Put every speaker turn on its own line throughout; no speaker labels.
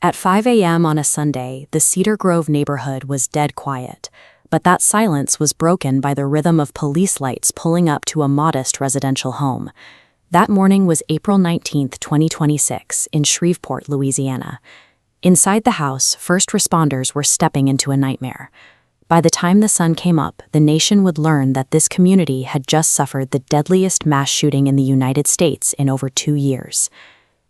At 5 a.m. on a Sunday, the Cedar Grove neighborhood was dead quiet, but that silence was broken by the rhythm of police lights pulling up to a modest residential home. That morning was April 19, 2026, in Shreveport, Louisiana. Inside the house, first responders were stepping into a nightmare. By the time the sun came up, the nation would learn that this community had just suffered the deadliest mass shooting in the United States in over 2 years.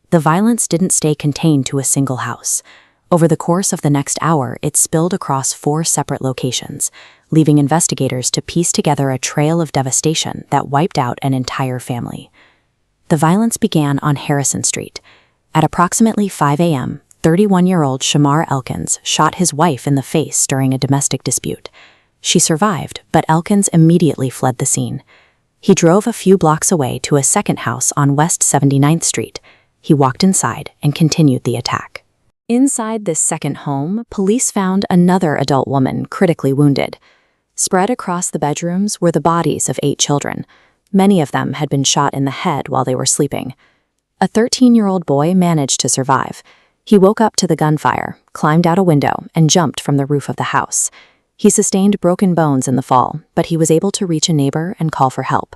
The violence didn't stay contained to a single house. Over the course of the next hour, it spilled across 4 separate locations, leaving investigators to piece together a trail of devastation that wiped out an entire family. The violence began on Harrison Street. At approximately 5 a.m., 31-year-old Shamar Elkins shot his wife in the face during a domestic dispute. She survived, but Elkins immediately fled the scene. He drove a few blocks away to a second house on West 79th Street. He walked inside and continued the attack. Inside this second home, police found another adult woman critically wounded. Spread across the bedrooms were the bodies of 8 children. Many of them had been shot in the head while they were sleeping. A 13-year-old boy managed to survive. He woke up to the gunfire, climbed out a window, and jumped from the roof of the house. He sustained broken bones in the fall, but he was able to reach a neighbor and call for help.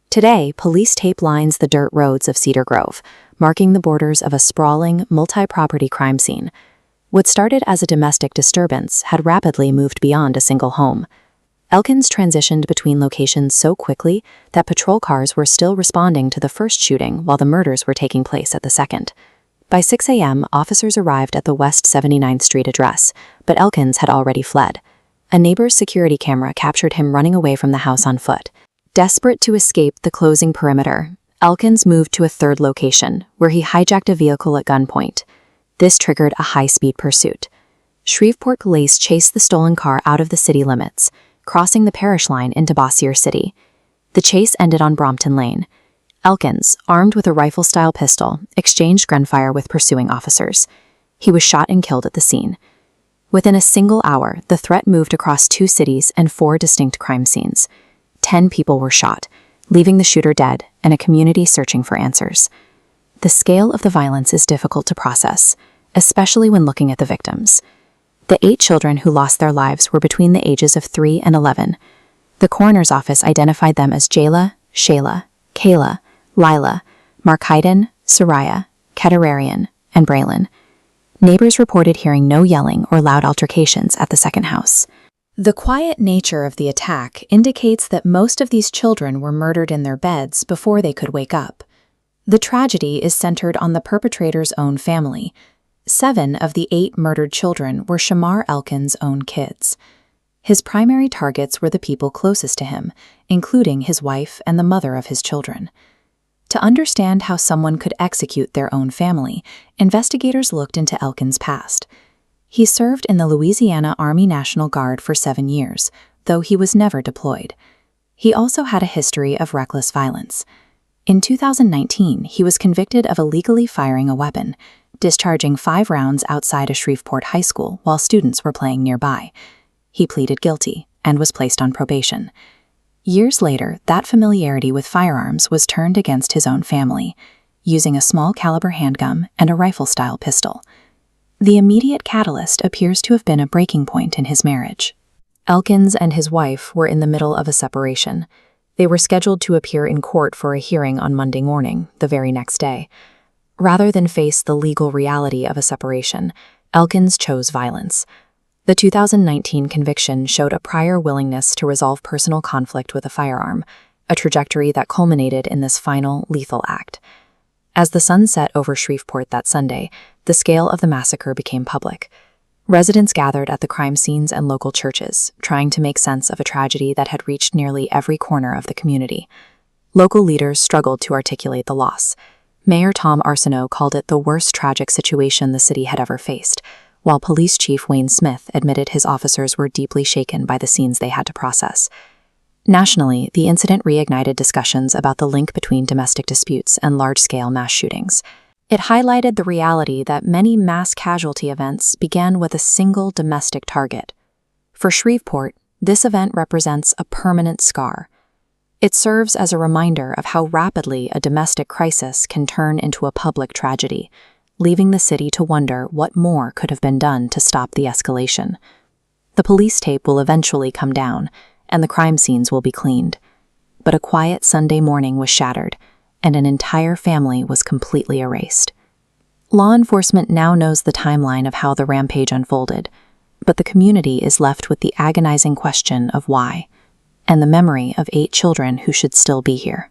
Today, police tape lines the dirt roads of Cedar Grove, marking the borders of a sprawling, multi-property crime scene. What started as a domestic disturbance had rapidly moved beyond a single home. Elkins transitioned between locations so quickly that patrol cars were still responding to the first shooting while the murders were taking place at the second. By 6 a.m., officers arrived at the West 79th Street address, but Elkins had already fled. A neighbor's security camera captured him running away from the house on foot. Desperate to escape the closing perimeter, Elkins moved to a third location, where he hijacked a vehicle at gunpoint. This triggered a high-speed pursuit. Shreveport police chased the stolen car out of the city limits, crossing the parish line into Bossier City. The chase ended on Brompton Lane. Elkins, armed with a rifle-style pistol, exchanged gunfire with pursuing officers. He was shot and killed at the scene. Within a single hour, the threat moved across 2 cities and 4 distinct crime scenes. 10 people were shot, leaving the shooter dead and a community searching for answers. The scale of the violence is difficult to process, especially when looking at the victims. The 8 children who lost their lives were between the ages of 3 and 11. The coroner's office identified them as Jayla, Shayla, Kayla, Lila, Markiden, Soraya, Keterarian, and Braylon. Neighbors reported hearing no yelling or loud altercations at the second house. The quiet nature of the attack indicates that most of these children were murdered in their beds before they could wake up. The tragedy is centered on the perpetrator's own family. 7 of the 8 murdered children were Shamar Elkins' own kids. His primary targets were the people closest to him, including his wife and the mother of his children. To understand how someone could execute their own family, investigators looked into Elkins' past. He served in the Louisiana Army National Guard for 7 years, though he was never deployed. He also had a history of reckless violence. In 2019, he was convicted of illegally firing a weapon, discharging 5 rounds outside a Shreveport high school while students were playing nearby. He pleaded guilty and was placed on probation. Years later, that familiarity with firearms was turned against his own family, using a small-caliber handgun and a rifle-style pistol. The immediate catalyst appears to have been a breaking point in his marriage. Elkins and his wife were in the middle of a separation. They were scheduled to appear in court for a hearing on Monday morning, the very next day. Rather than face the legal reality of a separation, Elkins chose violence. The 2019 conviction showed a prior willingness to resolve personal conflict with a firearm, a trajectory that culminated in this final, lethal act. As the sun set over Shreveport that Sunday, the scale of the massacre became public. Residents gathered at the crime scenes and local churches, trying to make sense of a tragedy that had reached nearly every corner of the community. Local leaders struggled to articulate the loss. Mayor Tom Arsenault called it the worst tragic situation the city had ever faced, while Police Chief Wayne Smith admitted his officers were deeply shaken by the scenes they had to process. Nationally, the incident reignited discussions about the link between domestic disputes and large-scale mass shootings. It highlighted the reality that many mass casualty events began with a single domestic target. For Shreveport, this event represents a permanent scar. It serves as a reminder of how rapidly a domestic crisis can turn into a public tragedy, leaving the city to wonder what more could have been done to stop the escalation. The police tape will eventually come down, and the crime scenes will be cleaned. But a quiet Sunday morning was shattered, and an entire family was completely erased. Law enforcement now knows the timeline of how the rampage unfolded, but the community is left with the agonizing question of why, and the memory of 8 children who should still be here.